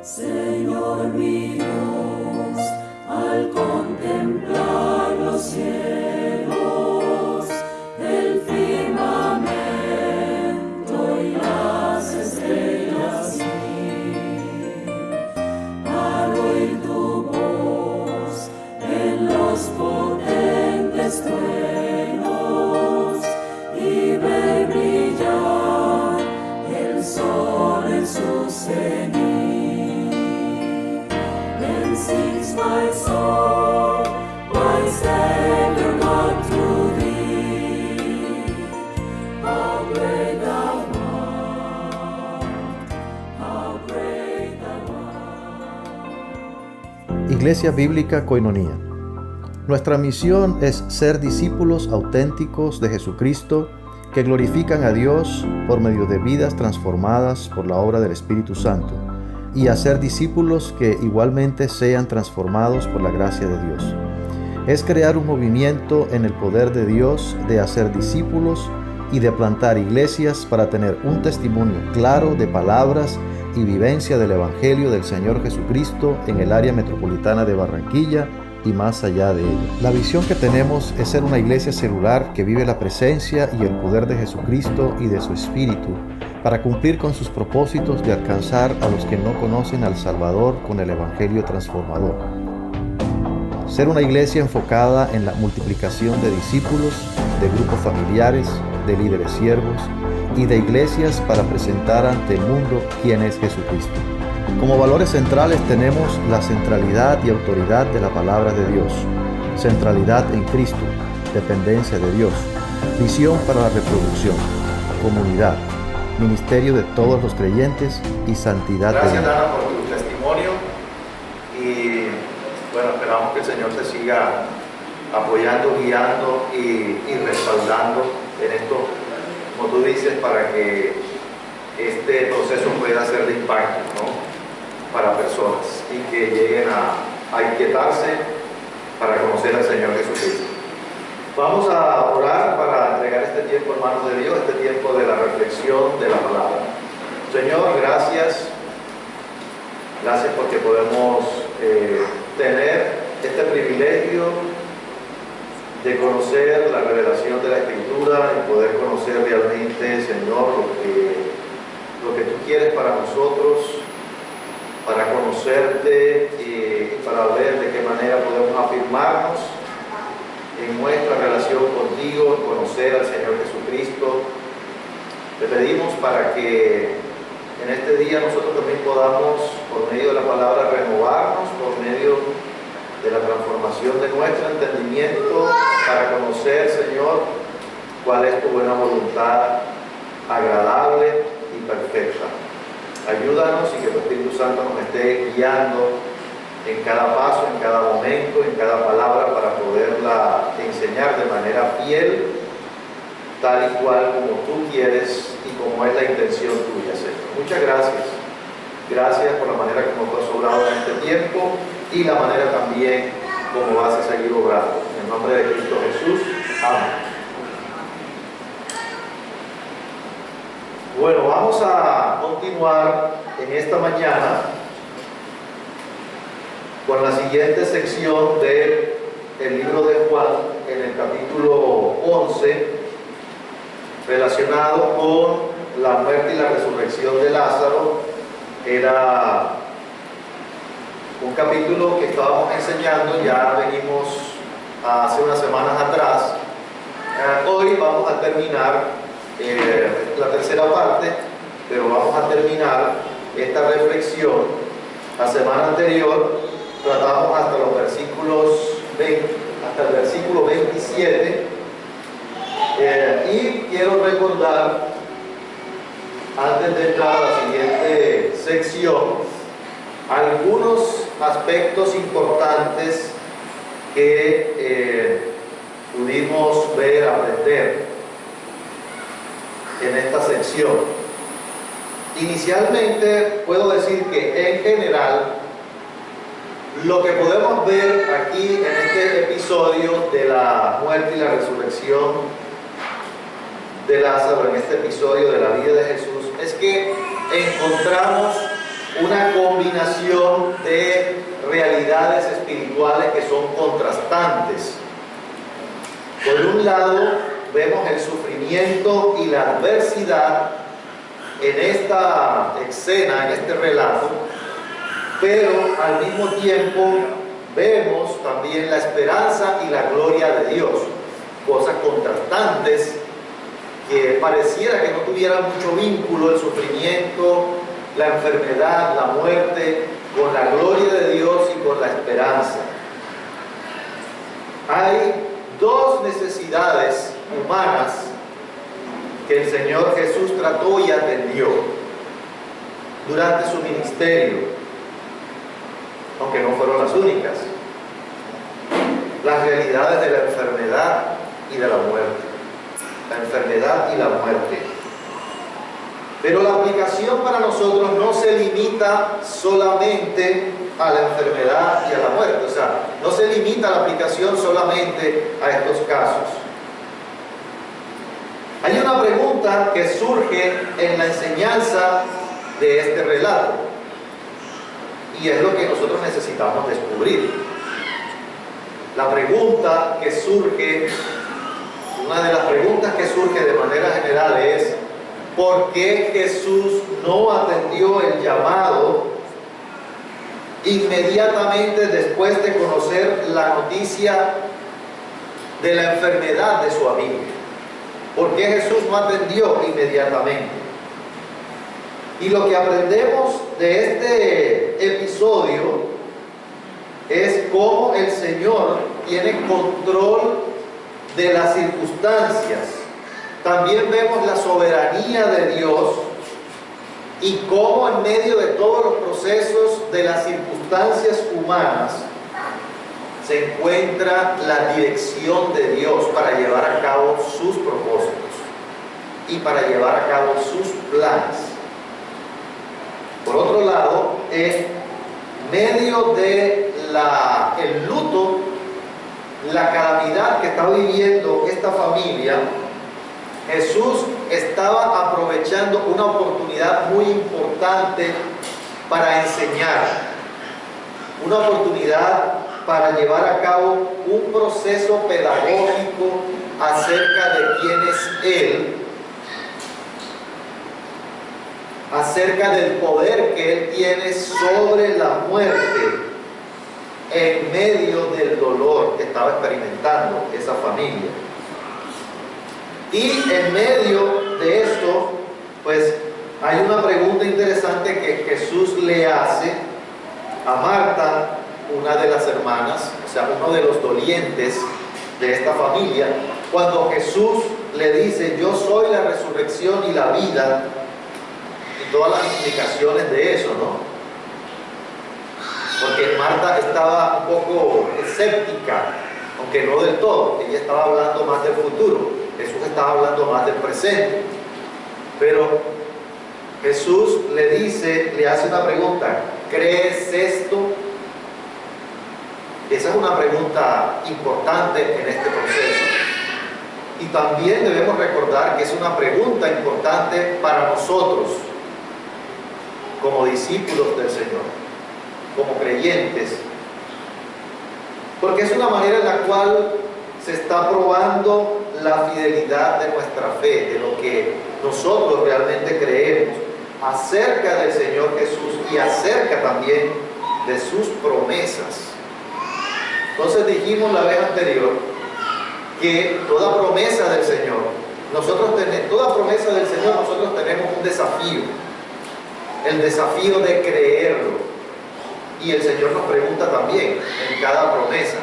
Señor mi Dios, al contemplar los cielos, el firmamento y las estrellas mil, al oír tu voz en los potentes truenos y ver brillar el sol en su cenit. Sings my soul, my Savior God, to thee. How great thou art, how great thou art. Iglesia Bíblica Koinonía. Nuestra misión es ser discípulos auténticos de Jesucristo que glorifican a Dios por medio de vidas transformadas por la obra del Espíritu Santo, y hacer discípulos que igualmente sean transformados por la gracia de Dios. Es crear un movimiento en el poder de Dios de hacer discípulos y de plantar iglesias para tener un testimonio claro de palabras y vivencia del Evangelio del Señor Jesucristo en el área metropolitana de Barranquilla y más allá de ella. La visión que tenemos es ser una iglesia celular que vive la presencia y el poder de Jesucristo y de su Espíritu, para cumplir con sus propósitos de alcanzar a los que no conocen al Salvador con el Evangelio transformador. Ser una iglesia enfocada en la multiplicación de discípulos, de grupos familiares, de líderes siervos y de iglesias para presentar ante el mundo quién es Jesucristo. Como valores centrales tenemos la centralidad y autoridad de la palabra de Dios, centralidad en Cristo, dependencia de Dios, visión para la reproducción, comunidad, ministerio de todos los creyentes y santidad de Dios. Gracias, Ana, por tu testimonio y bueno, esperamos que el Señor te siga apoyando, guiando y respaldando en esto, como tú dices, para que este proceso pueda ser de impacto, ¿no?, para personas y que lleguen a inquietarse para conocer al Señor Jesucristo. Vamos a orar para entregar este tiempo en manos de Dios, este tiempo de la reflexión de la palabra. Señor, gracias porque podemos tener este privilegio de conocer la revelación de la Escritura y poder conocer realmente, Señor, lo que tú quieres para nosotros, para conocerte y para ver de qué manera podemos afirmarnos en nuestra relación contigo, conocer al Señor Jesucristo. Te pedimos para que en este día nosotros también podamos, por medio de la palabra, renovarnos, por medio de la transformación de nuestro entendimiento, para conocer, Señor, cuál es tu buena voluntad, agradable y perfecta. Ayúdanos y que tu Espíritu Santo nos esté guiando en cada paso, en cada momento, en cada palabra, para poderla enseñar de manera fiel, tal y cual como tú quieres y como es la intención tuya, Señor. Muchas gracias. Gracias por la manera como tú has obrado en este tiempo y la manera también como vas a seguir obrando. En el nombre de Cristo Jesús. Amén. Bueno, vamos a continuar en esta mañana con la siguiente sección del libro de Juan, en el capítulo 11, relacionado con la muerte y la resurrección de Lázaro. Era un capítulo que estábamos enseñando, ya venimos hace unas semanas atrás. Hoy vamos a terminar la tercera parte, pero vamos a terminar esta reflexión. La semana anterior tratamos hasta los versículos 20, hasta el versículo 27, y quiero recordar, antes de entrar a la siguiente sección, algunos aspectos importantes que pudimos ver, aprender en esta sección. Inicialmente puedo decir que en general lo que podemos ver aquí en este episodio de la muerte y la resurrección de Lázaro, en este episodio de la vida de Jesús, es que encontramos una combinación de realidades espirituales que son contrastantes. Por un lado, vemos el sufrimiento y la adversidad en esta escena, en este relato, pero al mismo tiempo vemos también la esperanza y la gloria de Dios, cosas contrastantes que pareciera que no tuvieran mucho vínculo, el sufrimiento, la enfermedad, la muerte, con la gloria de Dios y con la esperanza. Hay dos necesidades humanas que el Señor Jesús trató y atendió durante su ministerio, aunque no fueron las únicas: las realidades de la enfermedad y de la muerte. La enfermedad y la muerte. Pero la aplicación para nosotros no se limita solamente a la enfermedad y a la muerte. O sea, no se limita la aplicación solamente a estos casos. Hay una pregunta que surge en la enseñanza de este relato, y es lo que nosotros necesitamos descubrir. La pregunta que surge, una de las preguntas que surge de manera general es: ¿por qué Jesús no atendió el llamado inmediatamente después de conocer la noticia de la enfermedad de su amigo? ¿Por qué Jesús no atendió inmediatamente? Y lo que aprendemos de este episodio es cómo el Señor tiene control de las circunstancias. También vemos la soberanía de Dios y cómo en medio de todos los procesos de las circunstancias humanas se encuentra la dirección de Dios para llevar a cabo sus propósitos y para llevar a cabo sus planes. Por otro lado, en medio de el luto, la calamidad que está viviendo esta familia, Jesús estaba aprovechando una oportunidad muy importante para enseñar, una oportunidad para llevar a cabo un proceso pedagógico acerca de quién es Él, acerca del poder que Él tiene sobre la muerte en medio del dolor que estaba experimentando esa familia. Y en medio de esto, pues hay una pregunta interesante que Jesús le hace a Marta, una de las hermanas, o sea, uno de los dolientes de esta familia, cuando Jesús le dice: yo soy la resurrección y la vida, y todas las implicaciones de eso, ¿no? Porque Marta estaba un poco escéptica, aunque no del todo. Ella estaba hablando más del futuro, Jesús estaba hablando más del presente. Pero Jesús le hace una pregunta: ¿crees esto? Esa es una pregunta importante en este proceso. Y también debemos recordar que es una pregunta importante para nosotros, como discípulos del Señor, como creyentes, porque es una manera en la cual se está probando la fidelidad de nuestra fe, de lo que nosotros realmente creemos acerca del Señor Jesús y acerca también de sus promesas. Entonces dijimos la vez anterior que toda promesa del Señor, toda promesa del Señor, nosotros tenemos un desafío, el desafío de creerlo. Y el Señor nos pregunta también en cada promesa: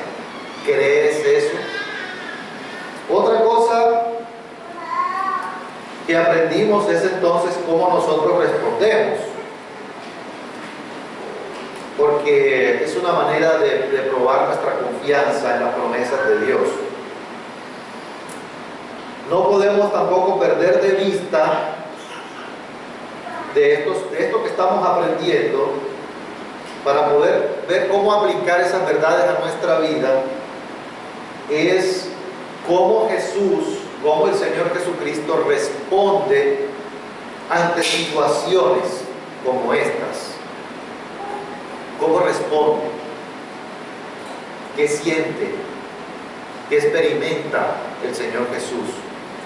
¿crees eso? Otra cosa que aprendimos es entonces cómo nosotros respondemos, porque es una manera de probar nuestra confianza en las promesas de Dios. No podemos tampoco perder de vista de esto que estamos aprendiendo, para poder ver cómo aplicar esas verdades a nuestra vida, es cómo el Señor Jesucristo responde ante situaciones como estas. cómo responde, qué siente, qué experimenta el Señor Jesús.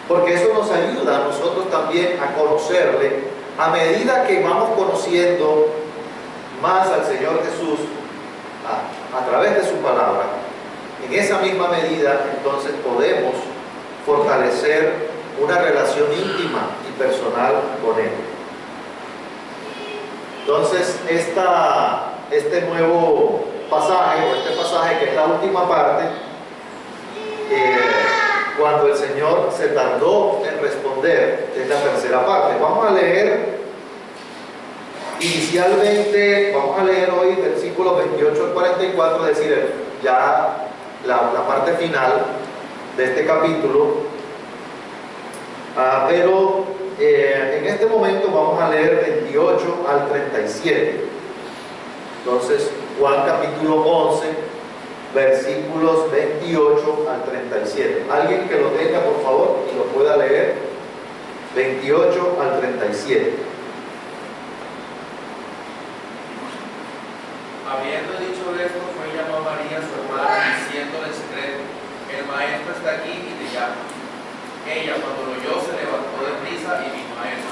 Porque eso nos ayuda a nosotros también a conocerle a medida que vamos conociendo más al Señor Jesús a través de su palabra. En esa misma medida, entonces, podemos fortalecer una relación íntima y personal con Él. Entonces, este nuevo pasaje, o este pasaje que es la última parte, cuando el Señor se tardó en responder, es la tercera parte. Vamos a leer inicialmente, vamos a leer hoy versículos 28 al 44, es decir, ya la parte final de este capítulo. Pero en este momento vamos a leer 28 al 37. Entonces, Juan capítulo 11, versículos 28 al 37. Alguien que lo tenga, por favor, y lo pueda leer. 28 al 37. Habiendo dicho esto, fue llamó a María, su hermana, diciéndole en secreto: el maestro está aquí y te llama. Ella, cuando lo oyó, se levantó de prisa y vino a él.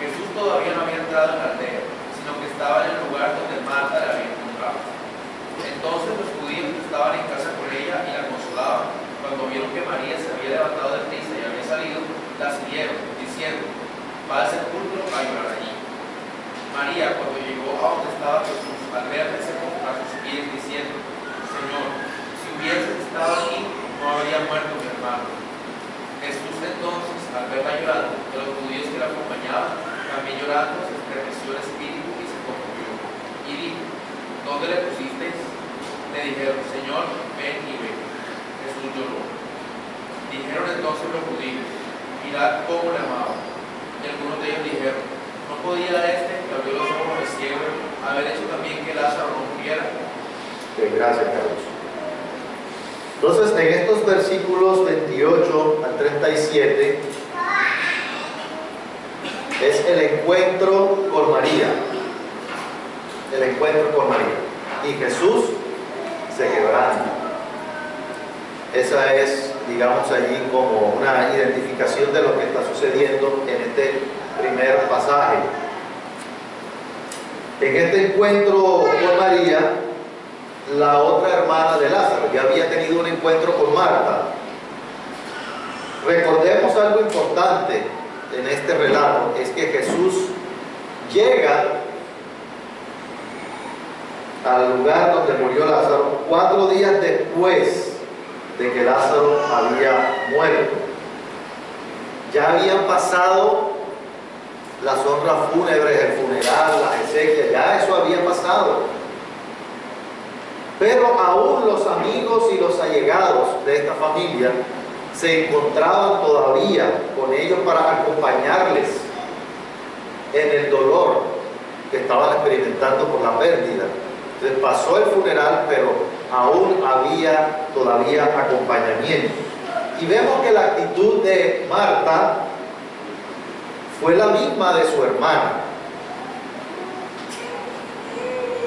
Jesús todavía no había entrado en la aldea, sino que estaba en el lugar donde Marta le había encontrado. Entonces los judíos que estaban en casa con ella y la consolaban, cuando vieron que María se había levantado de prisa y había salido, la siguieron, diciendo: va al sepulcro a llorar allí. María, cuando llegó a donde estaba Jesús, al verle, se postró a sus pies, diciendo: Señor, si hubieses estado aquí, no habría muerto mi hermano. Jesús entonces, al verla llorando, de los judíos que la acompañaban, también llorando, se estremeció el espíritu y se conmovió. Y dijo: ¿dónde le pusisteis? Le dijeron: Señor, ven y ve. Jesús lloró. Dijeron entonces los judíos: mirad cómo le amaba. Y algunos de ellos dijeron: ¿no podía este, que abrió los ojos del ciego, haber hecho también que Lázaro no muriera? Gracias, Carlos. Entonces, en estos versículos 28 al 37 es el encuentro con María. El encuentro con María. Y Jesús se quebranta. Esa es, digamos, allí como una identificación de lo que está sucediendo en este primer pasaje. En este encuentro con María, la otra hermana de Lázaro ya había tenido un encuentro con Marta. Recordemos algo importante en este relato, es que Jesús llega al lugar donde murió Lázaro 4 días después de que Lázaro había muerto. Ya habían pasado las honras fúnebres, el funeral, las exequias, ya eso había pasado. Pero aún los amigos y los allegados de esta familia se encontraban todavía con ellos para acompañarles en el dolor que estaban experimentando por la pérdida. Entonces pasó el funeral, pero aún había todavía acompañamiento. Y vemos que la actitud de Marta fue la misma de su hermana.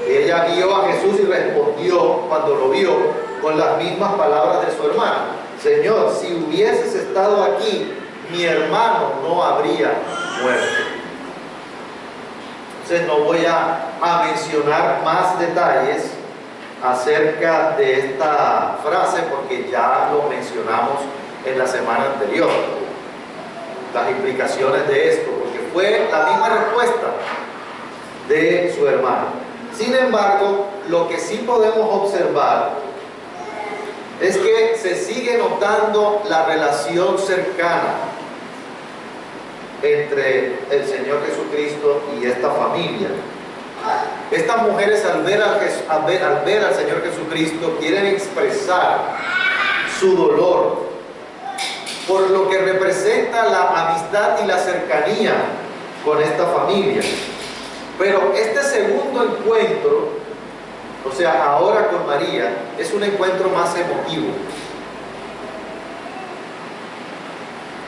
Ella vio a Jesús y respondió, cuando lo vio, con las mismas palabras de su hermana: Señor, si hubieses estado aquí, mi hermano no habría muerto. Entonces no voy a mencionar más detalles acerca de esta frase, porque ya lo mencionamos en la semana anterior, las implicaciones de esto, porque fue la misma respuesta de su hermano. Sin embargo, lo que sí podemos observar es que se sigue notando la relación cercana entre el Señor Jesucristo y esta familia. Estas mujeres, al ver al Señor Jesucristo, quieren expresar su dolor por lo que representa la amistad y la cercanía con esta familia. Pero este segundo encuentro, o sea, ahora con María, es un encuentro más emotivo.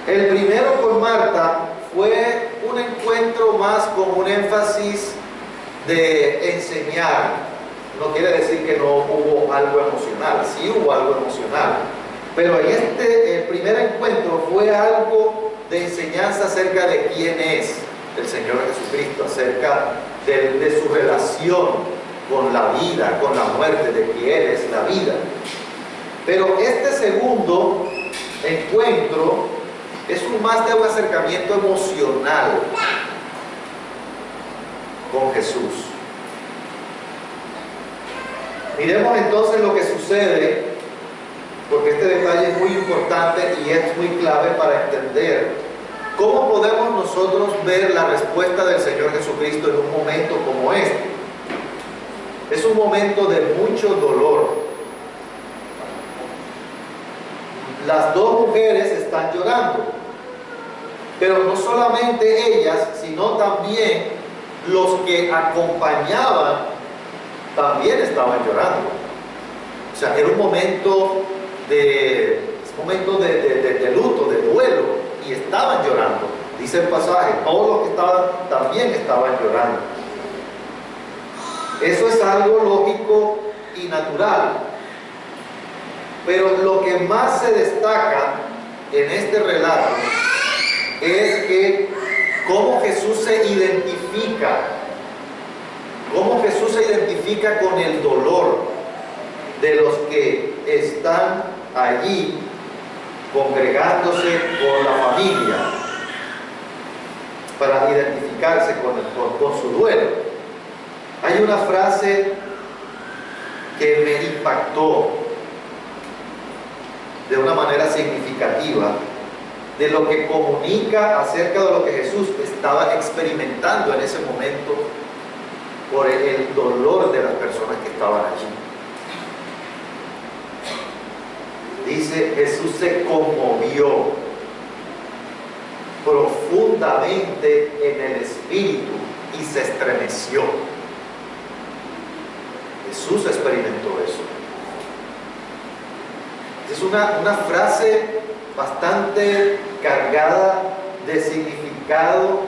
El primero con Marta fue un encuentro más con un énfasis de enseñar, No quiere decir que no hubo algo emocional, sí hubo algo emocional. Pero en el primer encuentro fue algo de enseñanza acerca de quién es el Señor Jesucristo, acerca de su relación con la vida, con la muerte, de que Él es la vida. Pero este segundo encuentro es más de un acercamiento emocional con Jesús. Miremos entonces lo que sucede, porque este detalle es muy importante y es muy clave para entender cómo podemos nosotros ver la respuesta del Señor Jesucristo en un momento como este. Es un momento de mucho dolor. Las dos mujeres están llorando, pero no solamente ellas, sino también los que acompañaban también estaban llorando. O sea, era un momento de luto, de duelo, y estaban llorando. Dice el pasaje, todos los que estaban también estaban llorando. Eso es algo lógico y natural. Pero lo que más se destaca en este relato es que cómo Jesús se identifica con el dolor de los que están allí congregándose con la familia para identificarse con su duelo. Hay una frase que me impactó de una manera significativa de lo que comunica acerca de lo que Jesús estaba experimentando en ese momento por el dolor de las personas que estaban allí. Dice, Jesús se conmovió profundamente en el espíritu y se estremeció. Jesús experimentó eso. Es una frase bastante cargada de significado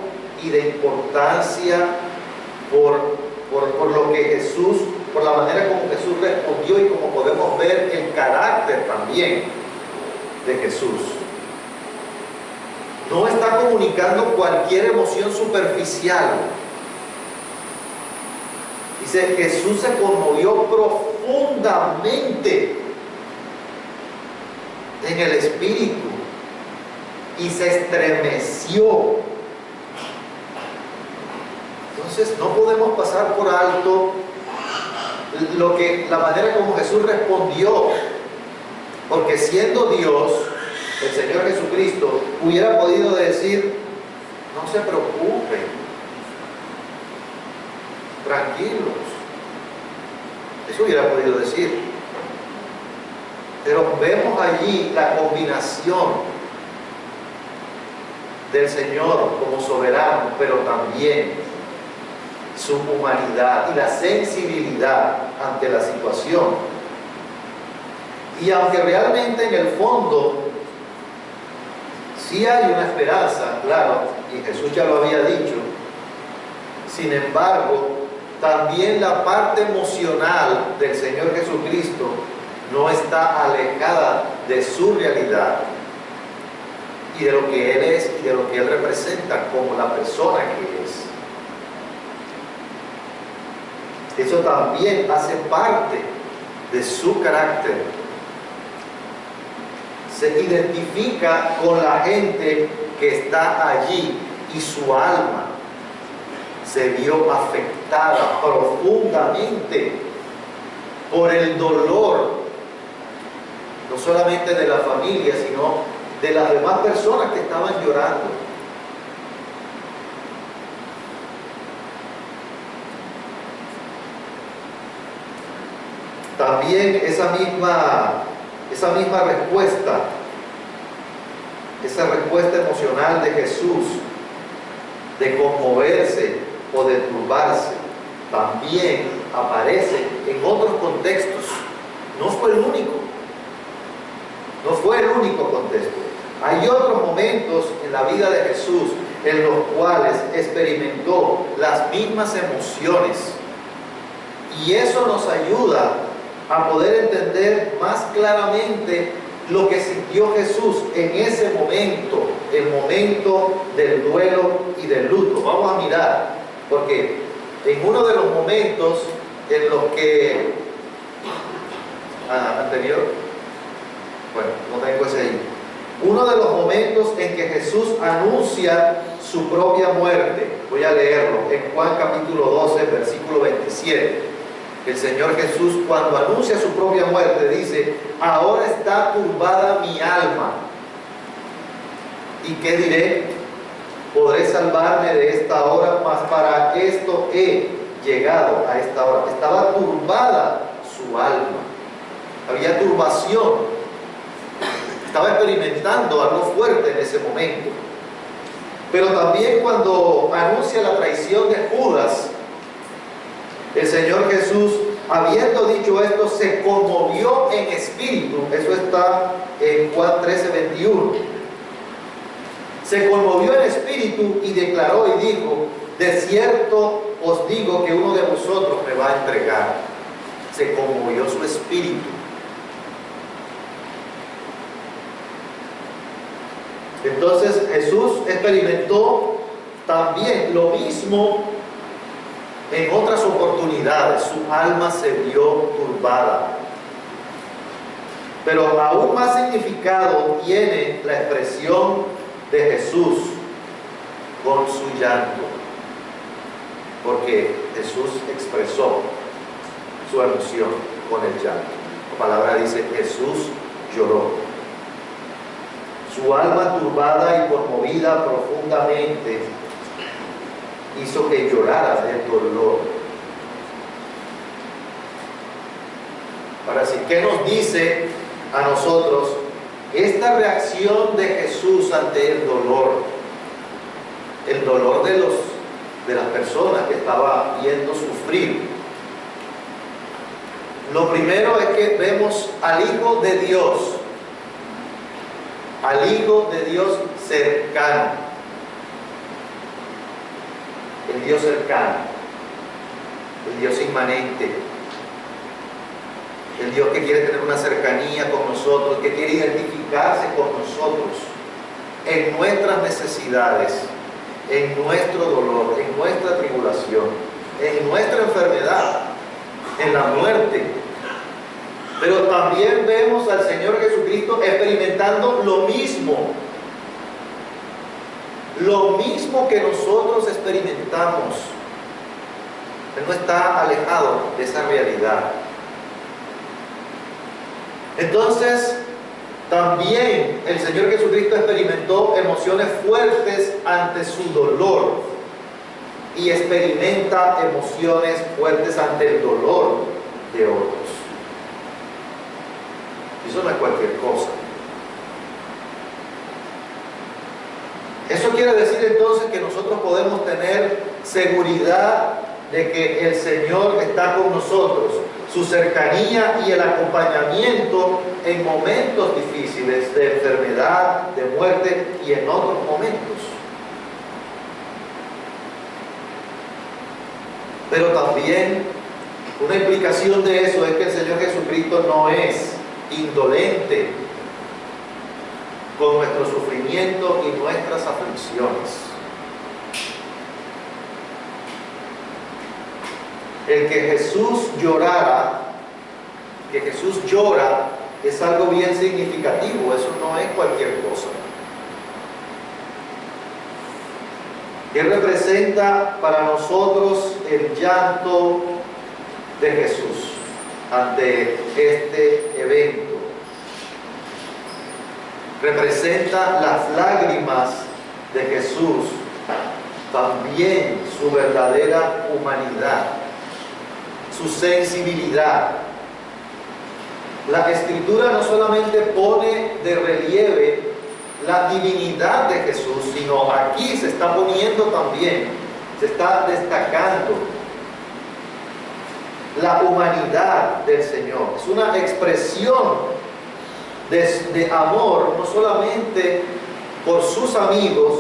y de importancia por lo que Jesús, por la manera como Jesús respondió y como podemos ver el carácter también de Jesús. No está comunicando cualquier emoción superficial. Dice, Jesús se conmovió profundamente en el espíritu y se estremeció. Entonces no podemos pasar por alto la manera como Jesús respondió, porque siendo Dios, el Señor Jesucristo hubiera podido decir, no se preocupen, tranquilos. Eso hubiera podido decir. Pero vemos allí la combinación del Señor como soberano, pero también su humanidad y la sensibilidad ante la situación. Y aunque realmente en el fondo sí hay una esperanza, claro, y Jesús ya lo había dicho, sin embargo, también la parte emocional del Señor Jesucristo no está alejada de su realidad y de lo que Él es y de lo que Él representa como la persona que es. Eso también hace parte de su carácter. Se identifica con la gente que está allí y su alma se vio afectada profundamente por el dolor, no solamente de la familia, sino de las demás personas que estaban llorando. También esa misma respuesta, esa respuesta emocional de Jesús, de conmoverse o de turbarse, también aparece en otros contextos. No fue el único contexto. Hay otros momentos en la vida de Jesús en los cuales experimentó las mismas emociones Y eso nos ayuda a poder entender más claramente lo que sintió Jesús en ese momento, el momento del duelo y del luto. Vamos a mirar, porque en uno de los momentos en los que anterior, bueno, no tengo ese ahí. Uno de los momentos en que Jesús anuncia su propia muerte, voy a leerlo, en Juan capítulo 12, versículo 27. El Señor Jesús, cuando anuncia su propia muerte, dice: ahora está turbada mi alma. ¿Y qué diré? Podré salvarme de esta hora, mas para esto he llegado a esta hora. Estaba turbada su alma. Había turbación. Estaba experimentando algo fuerte en ese momento. Pero también cuando anuncia la traición de Judas, el Señor Jesús, habiendo dicho esto, se conmovió en espíritu. Eso está en Juan 13, 21. Se conmovió en espíritu y declaró y dijo: de cierto os digo que uno de vosotros me va a entregar. Se conmovió su espíritu. Entonces Jesús experimentó también lo mismo en otras oportunidades. Su alma se vio turbada. Pero aún más significado tiene la expresión de Jesús con su llanto, porque Jesús expresó su emoción con el llanto. La palabra dice: Jesús lloró. Su alma turbada y conmovida profundamente hizo que llorara del dolor. Ahora sí, ¿qué nos dice a nosotros esta reacción de Jesús ante el dolor? El dolor de las personas que estaba viendo sufrir. Lo primero es que vemos al Hijo de Dios, al Hijo de Dios cercano, el Dios cercano, el Dios inmanente, el Dios que quiere tener una cercanía con nosotros, que quiere identificarse con nosotros en nuestras necesidades, en nuestro dolor, en nuestra tribulación, en nuestra enfermedad, en la muerte. Pero también vemos al Señor Jesucristo experimentando lo mismo que nosotros experimentamos. Él no está alejado de esa realidad. Entonces, también el Señor Jesucristo experimentó emociones fuertes ante su dolor y experimenta emociones fuertes ante el dolor de otros. Eso no es cualquier cosa. Eso quiere decir entonces que nosotros podemos tener seguridad de que el Señor está con nosotros, su cercanía y el acompañamiento en momentos difíciles de enfermedad, de muerte y en otros momentos. Pero también una implicación de eso es que el Señor Jesucristo no es indolente con nuestro sufrimiento y nuestras aflicciones. El que Jesús llorara, que Jesús llora, es algo bien significativo. Eso no es cualquier cosa. ¿Qué representa para nosotros el llanto de Jesús ante este evento? Representa las lágrimas de Jesús, también su verdadera humanidad, su sensibilidad. La Escritura no solamente pone de relieve la divinidad de Jesús, sino aquí se está poniendo también, se está destacando la humanidad del Señor. Es una expresión de amor, no solamente por sus amigos,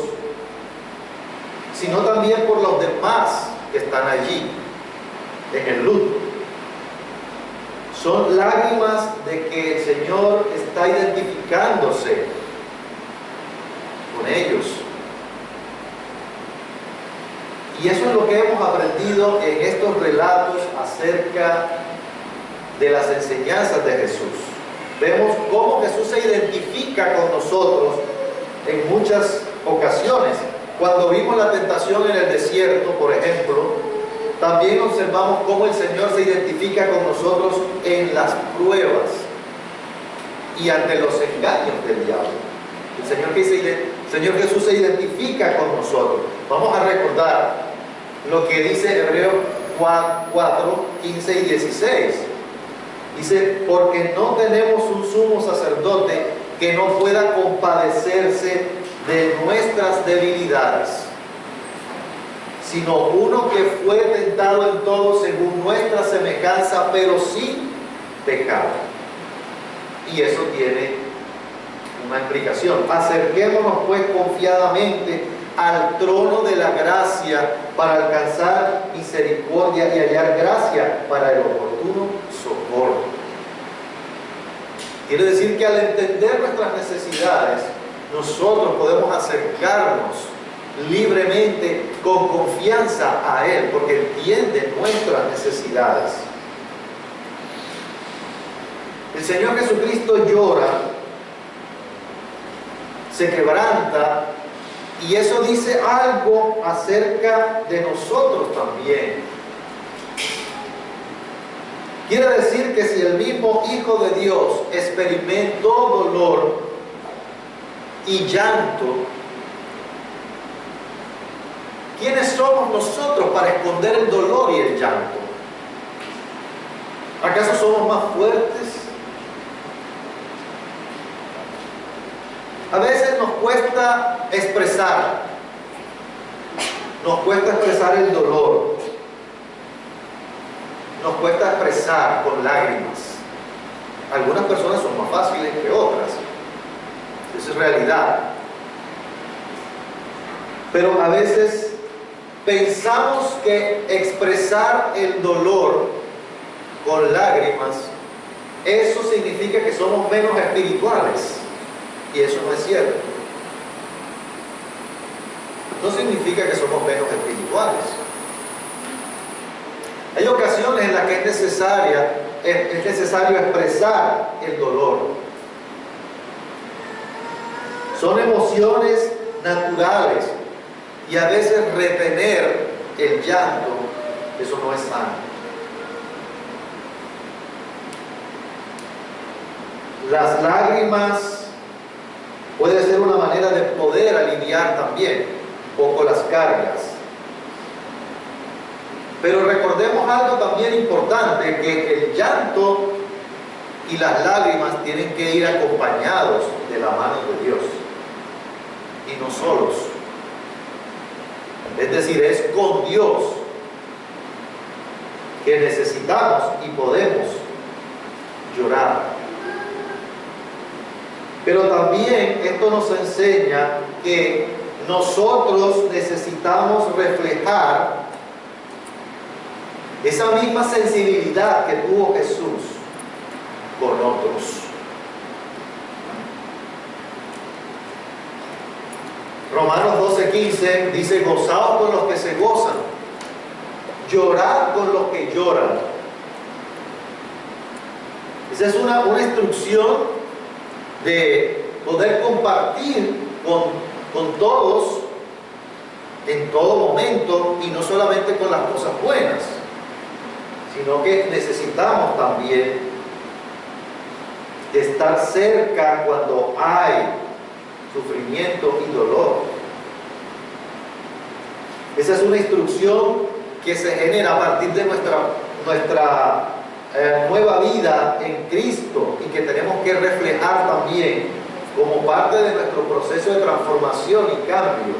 sino también por los demás que están allí en el luto. Son lágrimas de que el Señor está identificándose con ellos. Y eso es lo que hemos aprendido en estos relatos acerca de las enseñanzas de Jesús. Vemos cómo Jesús se identifica con nosotros en muchas ocasiones. Cuando vimos la tentación en el desierto, por ejemplo, también observamos cómo el Señor se identifica con nosotros en las pruebas y ante los engaños del diablo. El Señor Jesús se identifica con nosotros. Vamos a recordar lo que dice Hebreos 4, 15 y 16. Dice, porque no tenemos un sumo sacerdote que no pueda compadecerse de nuestras debilidades, sino uno que fue tentado en todo según nuestra semejanza, pero sin pecado. Y eso tiene una explicación. Acerquémonos pues confiadamente al trono de la gracia para alcanzar misericordia y hallar gracia para el oportuno socorro. Quiere decir que al entender nuestras necesidades, nosotros podemos acercarnos libremente, con confianza a Él, porque entiende nuestras necesidades. El Señor Jesucristo llora, se quebranta, y eso dice algo acerca de nosotros también. Quiere decir que si el mismo Hijo de Dios experimentó dolor y llanto, ¿quiénes somos nosotros para esconder el dolor y el llanto? ¿Acaso somos más fuertes? A veces nos cuesta expresar el dolor, nos cuesta expresar con lágrimas. Algunas personas son más fáciles que otras, esa es realidad. Pero a veces pensamos que expresar el dolor con lágrimas, eso significa que somos menos espirituales. Y eso no es cierto. No significa que somos menos espirituales. Hay ocasiones en las que es necesario expresar el dolor. Son emociones naturales y a veces retener el llanto, eso no es sano. Las lágrimas puede ser una manera de poder aliviar también un poco las cargas. Pero recordemos algo también importante, que el llanto y las lágrimas tienen que ir acompañados de la mano de Dios y no solos. Es decir, es con Dios que necesitamos y podemos llorar. Pero también esto nos enseña que nosotros necesitamos reflejar esa misma sensibilidad que tuvo Jesús con otros. Romanos 12:15 dice, gozaos con los que se gozan, llorad con los que lloran. Esa es una instrucción de poder compartir con todos en todo momento, y no solamente con las cosas buenas, sino que necesitamos también estar cerca cuando hay sufrimiento y dolor. Esa es una instrucción que se genera a partir de nuestra nueva vida en Cristo, y que tenemos que reflejar también como parte de nuestro proceso de transformación y cambio.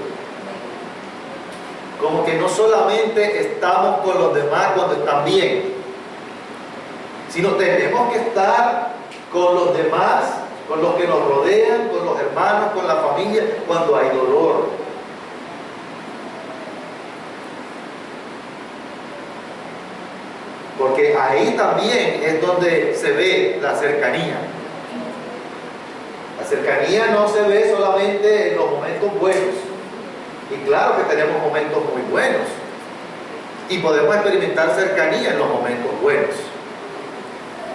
Como que no solamente estamos con los demás cuando están bien, sino tenemos que estar con los demás, con los que nos rodean, con los hermanos, con la familia, cuando hay dolor. porque ahí también es donde se ve la cercanía. La cercanía no se ve solamente en los momentos buenos, y claro que tenemos momentos muy buenos, y podemos experimentar cercanía en los momentos buenos,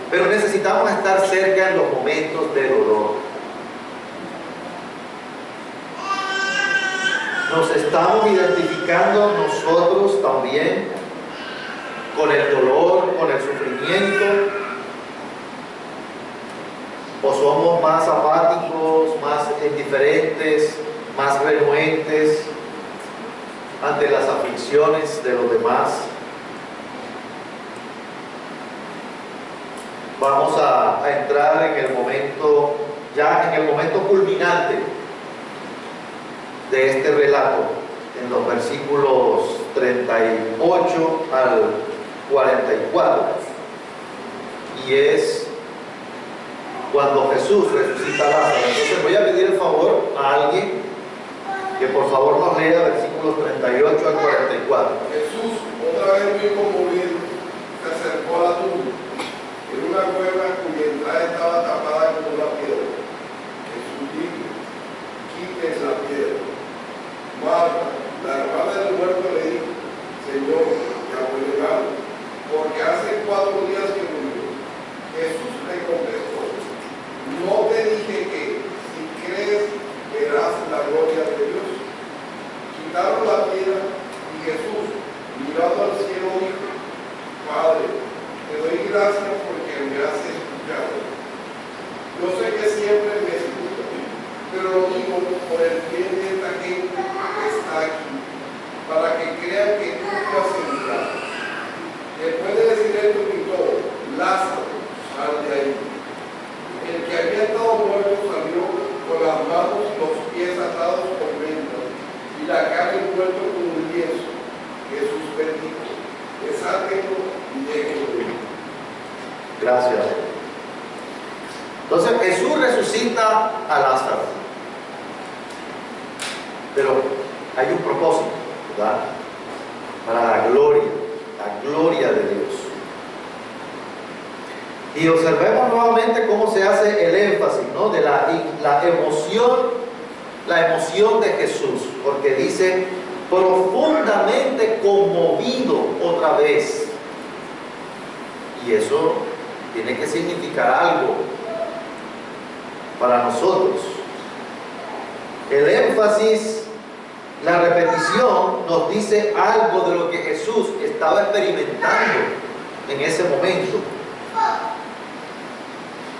pero necesitamos estar cerca en los momentos de dolor. Nos estamos identificando nosotros también con el dolor, con el sufrimiento, o somos más apáticos, más indiferentes, más renuentes ante las aflicciones de los demás. Vamos a entrar en el momento, ya en el momento culminante de este relato, en los versículos 38 al 44, y es cuando Jesús resucita a Lázaro. Entonces voy a pedir el favor a alguien que por favor nos lea versículos 38 al 44. Jesús, otra vez muy conmovido, se acercó a la tumba, en una cueva cuya entrada estaba tapada con una piedra. Jesús dijo: quiten la piedra. Marta, la hermana del muerto, le dijo: Señor, ya huele mal, porque hace 4 días que murió. Jesús le contestó: no te dije que si crees verás la gloria de Dios. Quitaron la piedra y Jesús, mirando al cielo, dijo: Padre, te doy gracias porque me has escuchado. Yo sé que siempre me escuchas, pero lo digo por el bien de esta gente que está aquí, para que crean que tú me has enviado. Después de decir esto, gritó: Lázaro, sal de ahí. El que había estado muerto salió con las manos y los pies atados con vendas y la cara envuelta con un lienzo. Jesús bendijo: desátenlo y déjenlo ir. Gracias. Entonces Jesús resucita a Lázaro, pero hay un propósito, ¿verdad? Para la gloria de Dios. Y observemos nuevamente cómo se hace el énfasis, ¿no?, de la emoción de Jesús, porque dice: profundamente conmovido otra vez. Y eso tiene que significar algo para nosotros. El énfasis, la repetición, nos dice algo de lo que Jesús estaba experimentando en ese momento.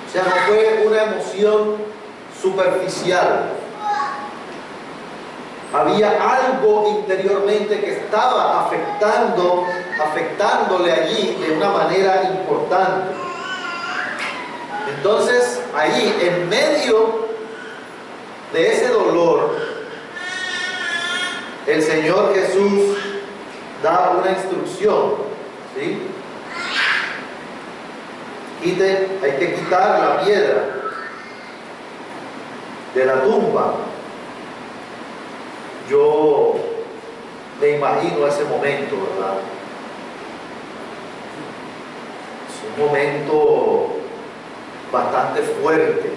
O sea, no fue una emoción superficial. Había algo interiormente que estaba afectándole allí de una manera importante. Entonces, allí, en medio de ese dolor, el Señor Jesús da una instrucción, ¿sí? Hay que quitar la piedra de la tumba. Yo me imagino ese momento, ¿verdad? Es un momento bastante fuerte,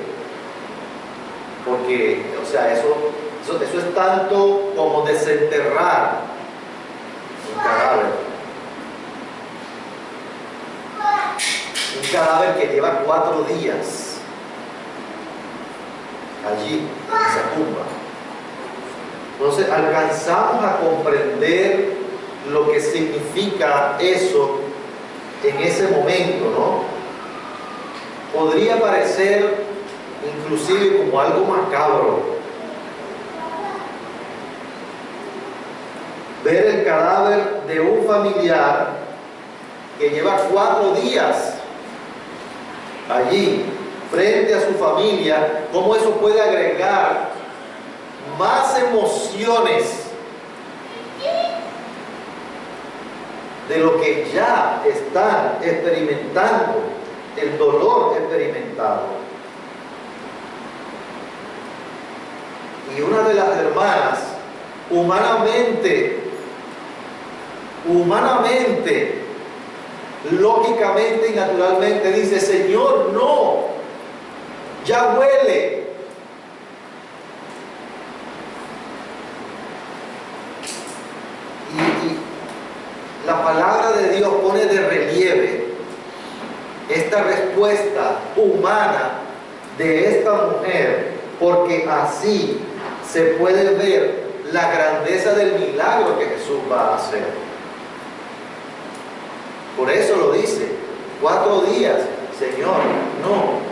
porque, o sea, eso es tanto como desenterrar un cadáver. Un cadáver que lleva 4 días allí, en esa tumba. Entonces alcanzamos a comprender lo que significa eso en ese momento, ¿no? Podría parecer inclusive como algo macabro ver el cadáver de un familiar que lleva 4 días allí frente a su familia. Cómo eso puede agregar más emociones de lo que ya están experimentando, el dolor experimentado. Y una de las hermanas, humanamente, lógicamente y naturalmente dice: Señor, no, ya huele. Y la palabra de Dios pone de relieve esta respuesta humana de esta mujer, porque así se puede ver la grandeza del milagro que Jesús va a hacer. Por eso lo dice: 4 días, Señor, no.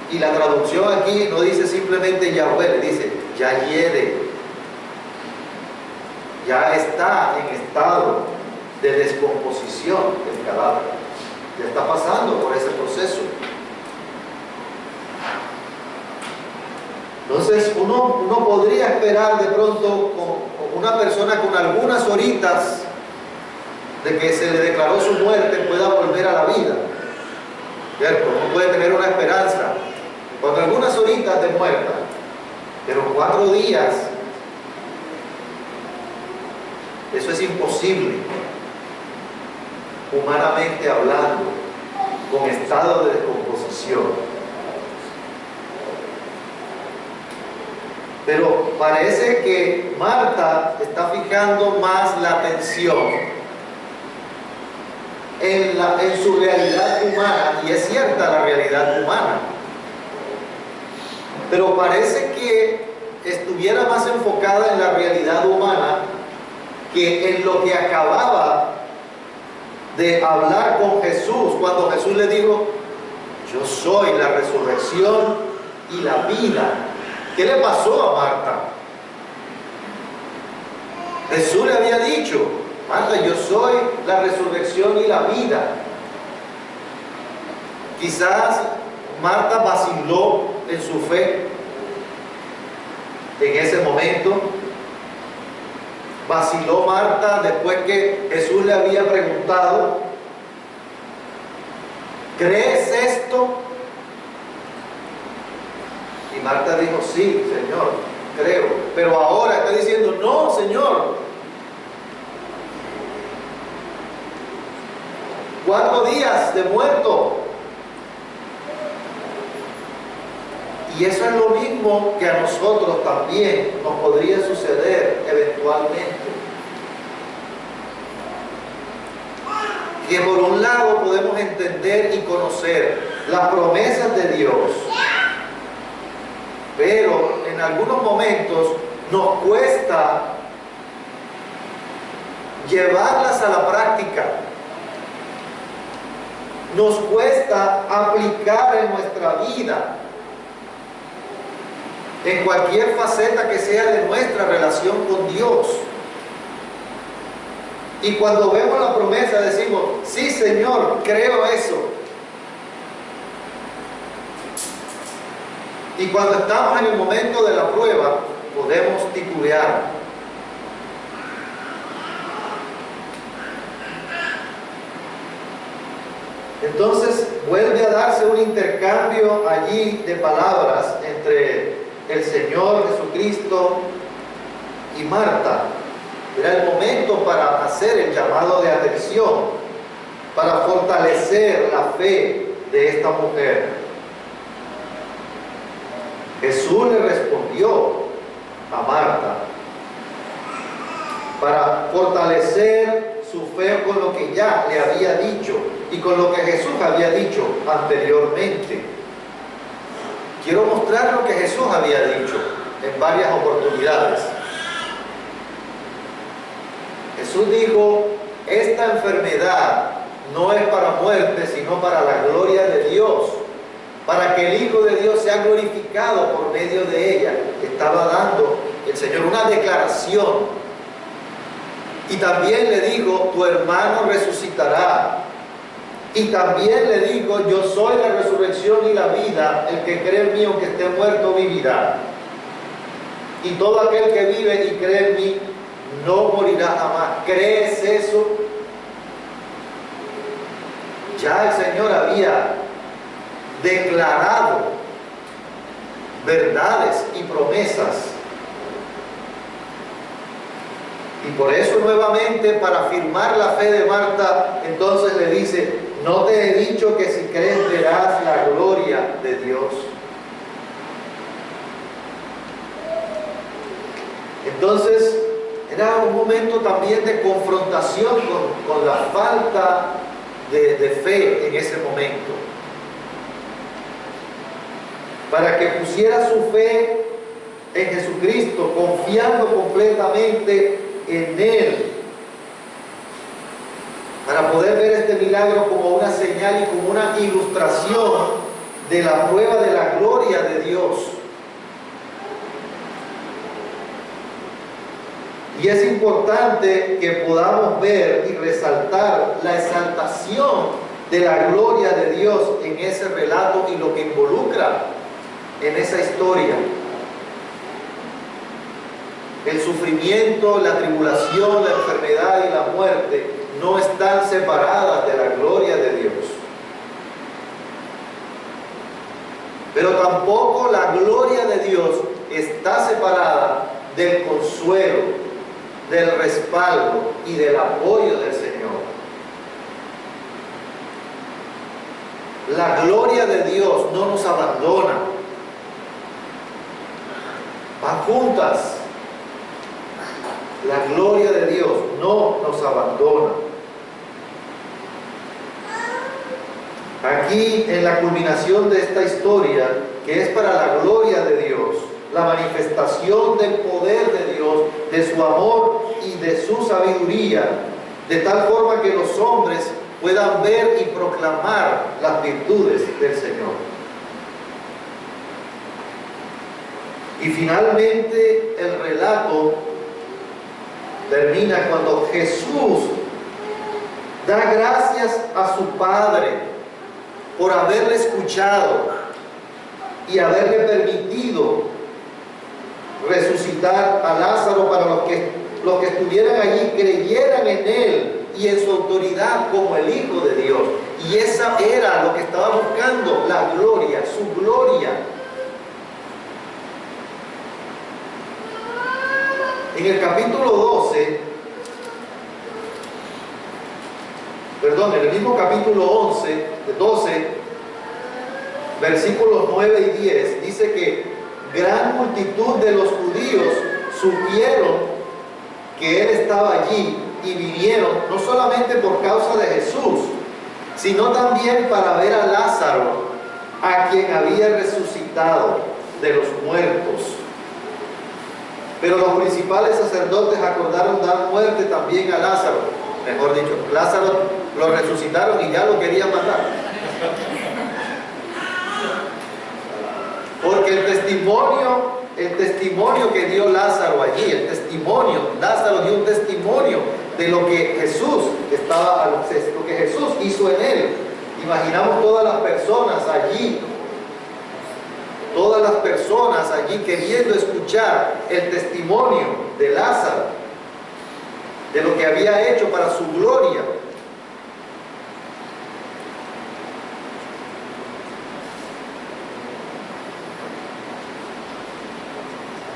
Y la traducción aquí no dice simplemente ya huele, dice ya hiede, ya está en estado de descomposición el cadáver, ya está pasando por ese proceso. Entonces uno podría esperar de pronto con una persona con algunas horitas de que se le declaró su muerte pueda volver a la vida, ¿cierto? Uno puede tener una esperanza con algunas horitas de muerta, pero 4 días, eso es imposible, humanamente hablando, con estado de descomposición. Pero parece que Marta está fijando más la atención en su realidad humana, y es cierta la realidad humana, pero parece que estuviera más enfocada en la realidad humana que en lo que acababa de hablar con Jesús, cuando Jesús le dijo: yo soy la resurrección y la vida. ¿Qué le pasó a Marta? Jesús le había dicho: Marta, yo soy la resurrección y la vida. Quizás Marta vaciló en su fe en ese momento. Vaciló Marta después que Jesús le había preguntado: ¿crees esto? Y Marta dijo: sí, Señor, creo. Pero ahora está diciendo: no, Señor. 4 días de muerto. Y eso es lo mismo que a nosotros también nos podría suceder eventualmente. Que por un lado podemos entender y conocer las promesas de Dios, pero en algunos momentos nos cuesta llevarlas a la práctica. Nos cuesta aplicar en nuestra vida, en cualquier faceta que sea de nuestra relación con Dios. Y cuando vemos la promesa decimos: sí, Señor, creo eso. Y cuando estamos en el momento de la prueba, podemos titubear. Entonces vuelve a darse un intercambio allí de palabras entre el Señor Jesucristo y Marta. Era el momento para hacer el llamado de atención, para fortalecer la fe de esta mujer. Jesús le respondió a Marta para fortalecer su fe con lo que ya le había dicho y con lo que Jesús había dicho anteriormente. Quiero mostrar lo que Jesús había dicho en varias oportunidades. Jesús dijo: esta enfermedad no es para muerte, sino para la gloria de Dios, para que el Hijo de Dios sea glorificado por medio de ella. Estaba dando el Señor una declaración. Y también le dijo: tu hermano resucitará. Y también le dijo: yo soy la resurrección y la vida, el que cree en mí, aunque esté muerto, vivirá. Y todo aquel que vive y cree en mí, no morirá jamás. ¿Crees eso? Ya el Señor había declarado verdades y promesas. por eso nuevamente, para afirmar la fe de Marta, entonces le dice: no te he dicho que si crees verás la gloria de Dios. Entonces era un momento también de confrontación con la falta de fe en ese momento, para que pusiera su fe en Jesucristo, confiando completamente en Él, para poder ver este milagro como una señal y como una ilustración de la prueba de la gloria de Dios. Y es importante que podamos ver y resaltar la exaltación de la gloria de Dios en ese relato y lo que involucra en esa historia. El sufrimiento, la tribulación, la enfermedad y la muerte no están separadas de la gloria de Dios. Pero tampoco la gloria de Dios está separada del consuelo, del respaldo y del apoyo del Señor. La gloria de Dios no nos abandona. Van juntas. La gloria de Dios no nos abandona. Aquí, en la culminación de esta historia, que es para la gloria de Dios, la manifestación del poder de Dios, de su amor y de su sabiduría, de tal forma que los hombres puedan ver y proclamar las virtudes del Señor. Y finalmente el relato termina cuando Jesús da gracias a su Padre por haberle escuchado y haberle permitido resucitar a Lázaro, para los que estuvieran allí creyeran en Él y en su autoridad como el Hijo de Dios. Y esa era lo que estaba buscando, la gloria, su gloria. En el capítulo 12, en el mismo capítulo 12, versículos 9 y 10, dice que gran multitud de los judíos supieron que Él estaba allí y vinieron, no solamente por causa de Jesús, sino también para ver a Lázaro, a quien había resucitado de los muertos. Pero los principales sacerdotes acordaron dar muerte también a Lázaro. Mejor dicho, Lázaro lo resucitaron y ya lo querían matar. Porque el testimonio que dio Lázaro allí, Lázaro dio un testimonio de lo que Jesús hizo en él. Imaginamos todas las personas allí queriendo escuchar el testimonio de Lázaro, de lo que había hecho para su gloria.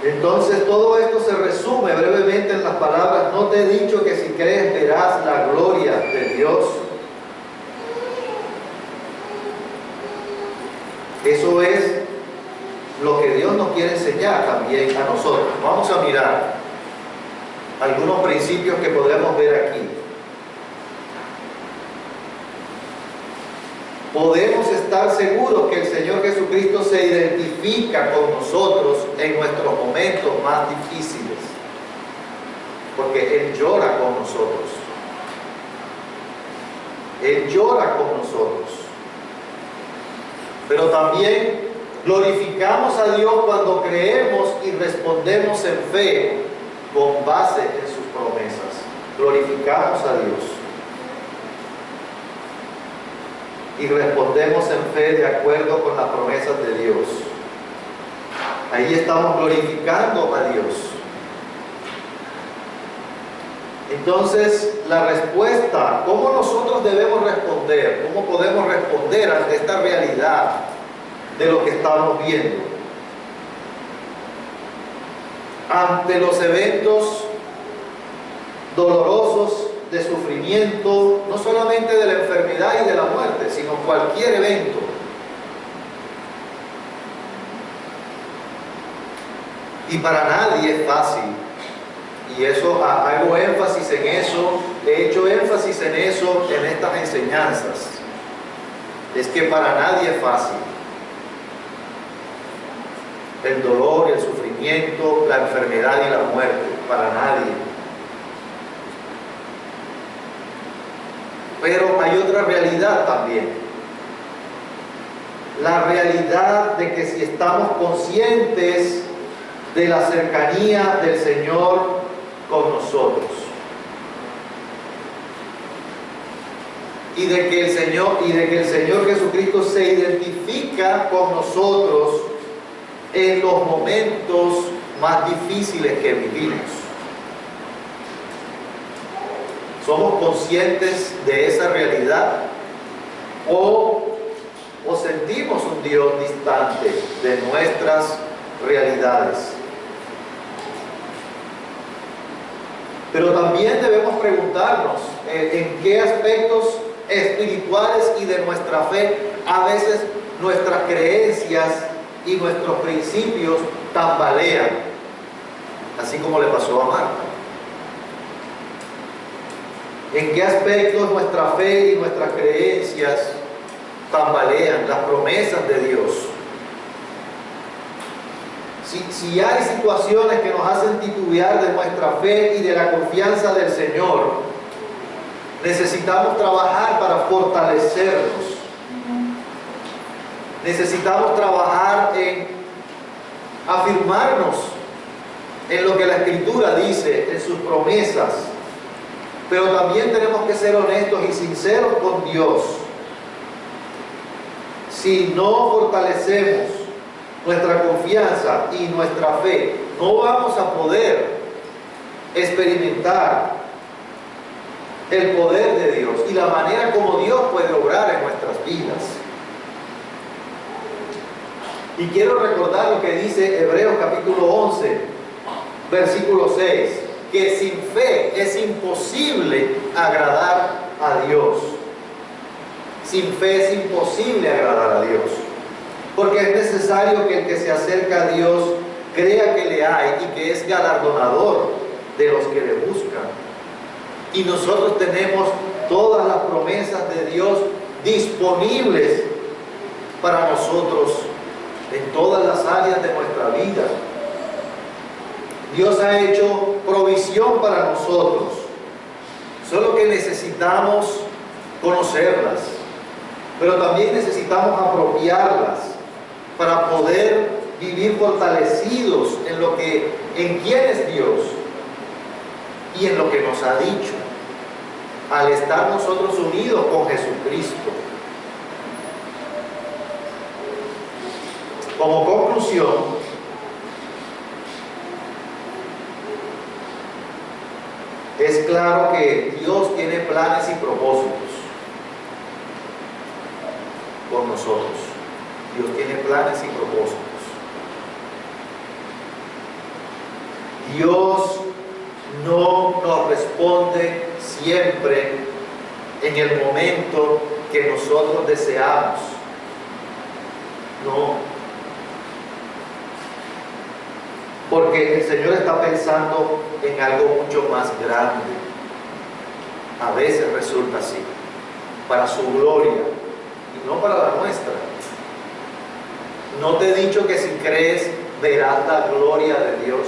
Entonces todo esto se resume brevemente en las palabras: no te he dicho que si crees verás la gloria de Dios. Eso es lo que Dios nos quiere enseñar también a nosotros. Vamos a mirar algunos principios que podemos ver aquí. Podemos estar seguros que el Señor Jesucristo se identifica con nosotros en nuestros momentos más difíciles, porque Él llora con nosotros. Él llora con nosotros. Pero también glorificamos a Dios cuando creemos y respondemos en fe con base en sus promesas. Glorificamos a Dios y respondemos en fe de acuerdo con las promesas de Dios. Ahí estamos glorificando a Dios. Entonces, la respuesta, ¿cómo nosotros debemos responder? ¿Cómo podemos responder ante esta realidad de lo que estamos viendo? Ante los eventos dolorosos, de sufrimiento, no solamente de la enfermedad y de la muerte, sino cualquier evento. Y para nadie es fácil. Y eso, hago énfasis en eso, he hecho énfasis en eso en estas enseñanzas. Es que para nadie es fácil. El dolor, el sufrimiento, la enfermedad y la muerte, para nadie. Pero hay otra realidad también. La realidad de que si estamos conscientes de la cercanía del Señor con nosotros, y de que el Señor Jesucristo se identifica con nosotros en los momentos más difíciles que vivimos. ¿Somos conscientes de esa realidad? ¿O sentimos un Dios distante de nuestras realidades? Pero también debemos preguntarnos en qué aspectos espirituales y de nuestra fe a veces nuestras creencias y nuestros principios tambalean, así como le pasó a Marta. ¿En qué aspectos nuestra fe y nuestras creencias tambalean las promesas de Dios? Si hay situaciones que nos hacen titubear de nuestra fe y de la confianza del Señor, necesitamos trabajar para fortalecernos. Necesitamos trabajar en afirmarnos en lo que la Escritura dice, en sus promesas. Pero también tenemos que ser honestos y sinceros con Dios. Si no fortalecemos nuestra confianza y nuestra fe, no vamos a poder experimentar el poder de Dios y la manera como Dios puede obrar en nuestras vidas. Y quiero recordar lo que dice Hebreos capítulo 11, versículo 6, que sin fe es imposible agradar a Dios. Sin fe es imposible agradar a Dios. Porque es necesario que el que se acerca a Dios crea que le hay y que es galardonador de los que le buscan. Y nosotros tenemos todas las promesas de Dios disponibles para nosotros en todas las áreas de nuestra vida. Dios ha hecho provisión para nosotros, solo que necesitamos conocerlas, pero también necesitamos apropiarlas para poder vivir fortalecidos en quién es Dios y en lo que nos ha dicho, al estar nosotros unidos con Jesucristo. Como conclusión, es claro que Dios tiene planes y propósitos con nosotros. Dios tiene planes y propósitos. Dios no nos responde siempre en el momento que nosotros deseamos. No. Porque el Señor está pensando en algo mucho más grande. A veces resulta así, para su gloria y no para la nuestra. ¿No te he dicho que si crees verás la gloria de Dios?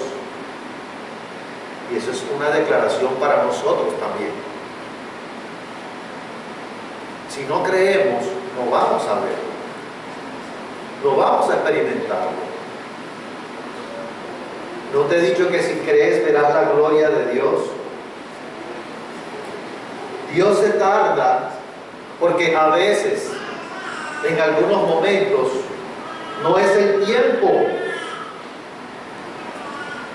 Y eso es una declaración para nosotros también. Si no creemos, no vamos a verlo, no vamos a experimentarlo. ¿No te he dicho que si crees verás la gloria de Dios? Dios se tarda porque a veces, en algunos momentos, no es el tiempo.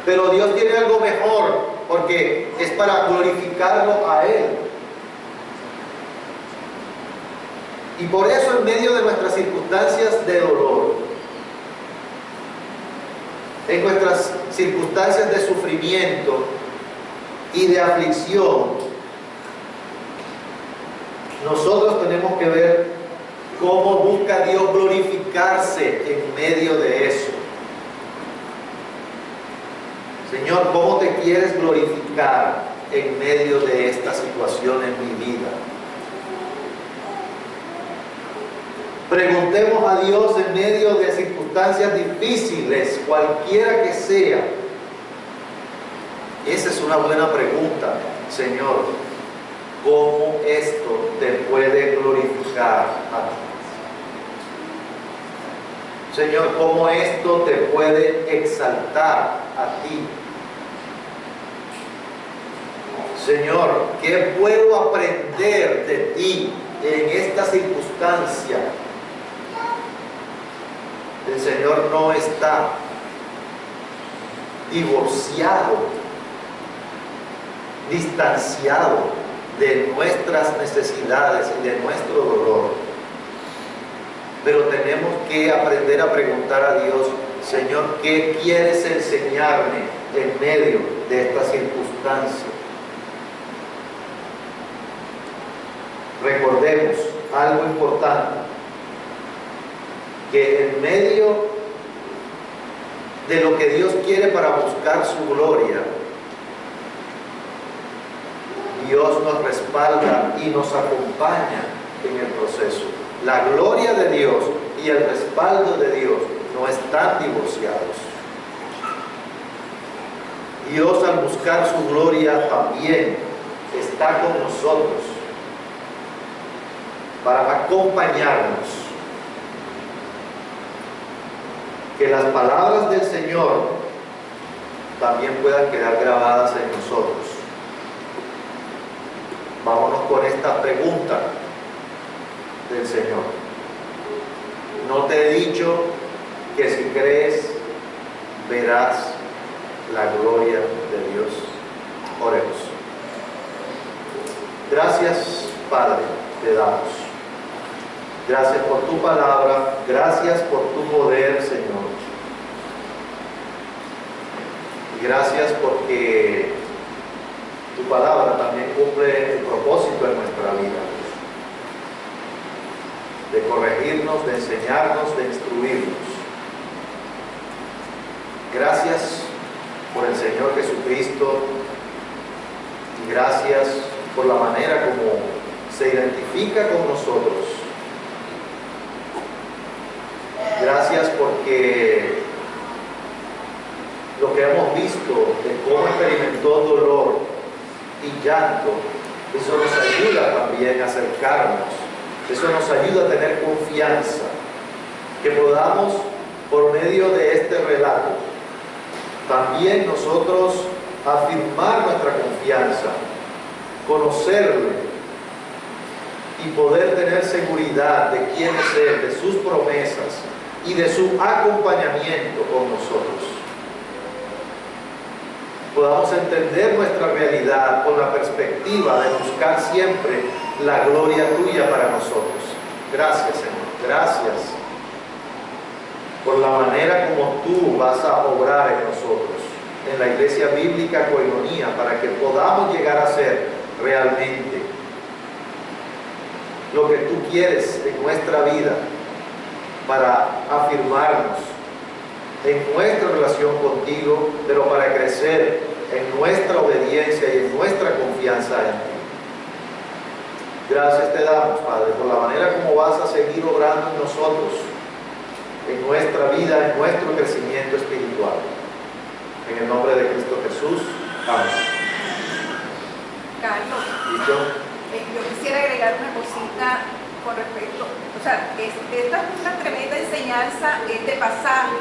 Pero Dios tiene algo mejor porque es para glorificarlo a Él. Y por eso en medio de nuestras circunstancias de dolor, en nuestras circunstancias de sufrimiento, y de aflicción, nosotros tenemos que ver cómo busca Dios glorificarse en medio de eso. Señor, ¿cómo te quieres glorificar en medio de esta situación en mi vida? Preguntemos a Dios en medio de circunstancias difíciles, cualquiera que sea. Esa es una buena pregunta, Señor. ¿Cómo esto te puede glorificar a ti? Señor, ¿cómo esto te puede exaltar a ti? Señor, ¿qué puedo aprender de ti en esta circunstancia? El Señor no está divorciado, distanciado de nuestras necesidades y de nuestro dolor. Pero tenemos que aprender a preguntar a Dios, Señor, ¿qué quieres enseñarme en medio de esta circunstancia? Recordemos algo importante, que en medio de lo que Dios quiere para buscar su gloria, Dios nos respalda y nos acompaña en el proceso. La gloria de Dios y el respaldo de Dios no están divorciados. Dios, al buscar su gloria, también está con nosotros para acompañarnos. Que las palabras del Señor también puedan quedar grabadas en nosotros. Vámonos con esta pregunta del Señor. ¿No te he dicho que si crees verás la gloria de Dios? Oremos. Gracias, Padre, te damos. Gracias por tu palabra, gracias por tu poder, Señor. Y gracias porque tu palabra también cumple el propósito en nuestra vida, de corregirnos, de enseñarnos, de instruirnos. Gracias por el Señor Jesucristo y gracias por la manera como se identifica con nosotros. Gracias porque lo que hemos visto de cómo experimentó dolor y llanto, eso nos ayuda también a acercarnos, eso nos ayuda a tener confianza, que podamos, por medio de este relato, también nosotros afirmar nuestra confianza, conocerle y poder tener seguridad de quién es Él, de sus promesas y de su acompañamiento con nosotros. Podamos entender nuestra realidad con la perspectiva de buscar siempre la gloria tuya para nosotros. Gracias, Señor. Gracias por la manera como tú vas a obrar en nosotros, en la iglesia bíblica Koinonía, para que podamos llegar a ser realmente lo que tú quieres en nuestra vida, para afirmarnos en nuestra relación contigo, pero para crecer en nuestra obediencia y en nuestra confianza en ti. Gracias te damos, Padre, por la manera como vas a seguir obrando en nosotros, en nuestra vida, en nuestro crecimiento espiritual. En el nombre de Cristo Jesús. Amén. Carlos, ¿Listo? yo quisiera agregar una cosita con respecto, esta es una tremenda enseñanza, este pasaje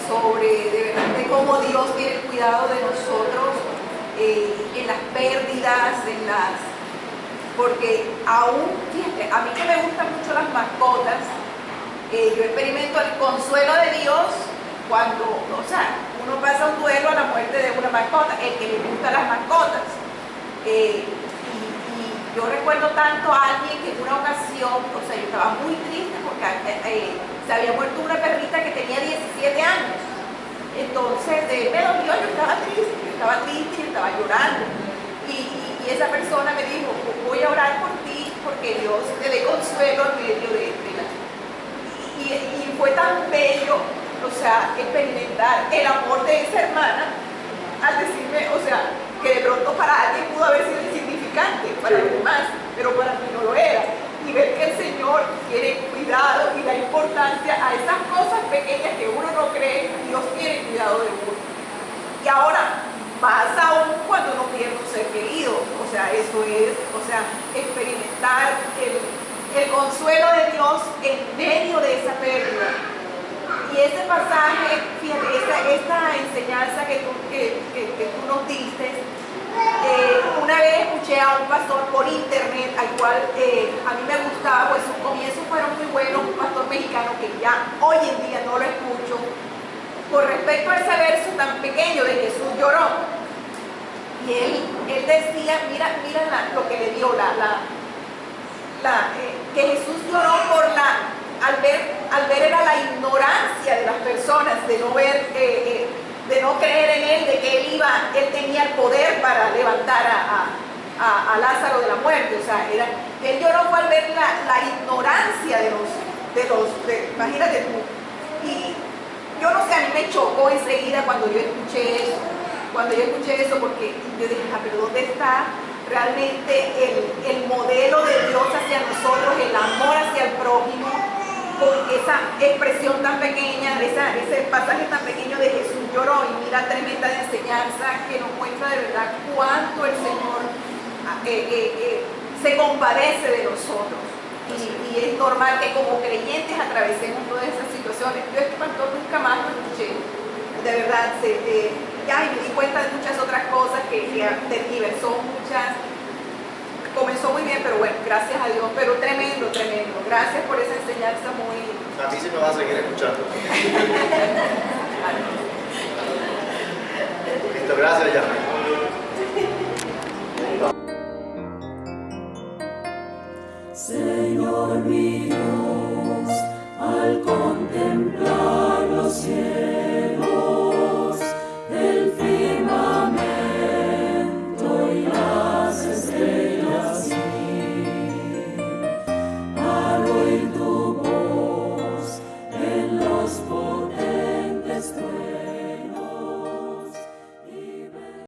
sobre de verdad de cómo Dios tiene el cuidado de nosotros en las pérdidas, porque aún, fíjate, a mí que me gustan mucho las mascotas, yo experimento el consuelo de Dios cuando, uno pasa un duelo a la muerte de una mascota, el que le gustan las mascotas. Yo recuerdo tanto a alguien que en una ocasión, yo estaba muy triste porque se había muerto una perrita que tenía 17 años. Entonces, me dolió, yo estaba triste, yo estaba llorando. Y esa persona me dijo, voy a orar por ti porque Dios te dé consuelo en medio de la... Y fue tan bello, o sea, experimentar el amor de esa hermana al decirme, o sea, que de pronto para alguien pudo haber sido insignificante, para los demás, pero para mí no lo era. Y ver que el Señor tiene cuidado y da importancia a esas cosas pequeñas que uno no cree, Dios tiene cuidado de uno. Y ahora, más aún cuando uno pierde un ser querido, o sea, eso es, o sea, experimentar el consuelo de Dios en medio de esa pérdida. Y ese pasaje, fíjate, esta enseñanza que tú nos diste, una vez escuché a un pastor por internet, al cual a mí me gustaba, pues sus comienzos fueron muy buenos, un pastor mexicano que ya hoy en día no lo escucho, con respecto a ese verso tan pequeño de Jesús lloró. Y él decía, mira lo que le dio, que Jesús lloró al ver era la ignorancia de las personas, de no ver, de no creer en él, de que él tenía el poder para levantar a Lázaro de la muerte. O sea, él lloró al ver la ignorancia de los, imagínate tú. Y yo no sé, a mí me chocó enseguida cuando yo escuché eso, porque yo dije, pero ¿dónde está realmente el modelo de Dios hacia nosotros, el amor hacia el prójimo, con esa expresión tan pequeña, ese pasaje tan pequeño de Jesús lloró? Y mira, tremenda enseñanza que nos muestra de verdad cuánto el Señor se compadece de nosotros. Y es normal que como creyentes atravesemos todas esas situaciones. Yo este pastor nunca más lo escuché, de verdad, ya me di cuenta de muchas otras cosas que tergiversó muchas. Comenzó muy bien, pero bueno, gracias a Dios, pero tremendo. Gracias por esa enseñanza muy... A mí sí me va a seguir escuchando. Listo, gracias, ya. Señor mío.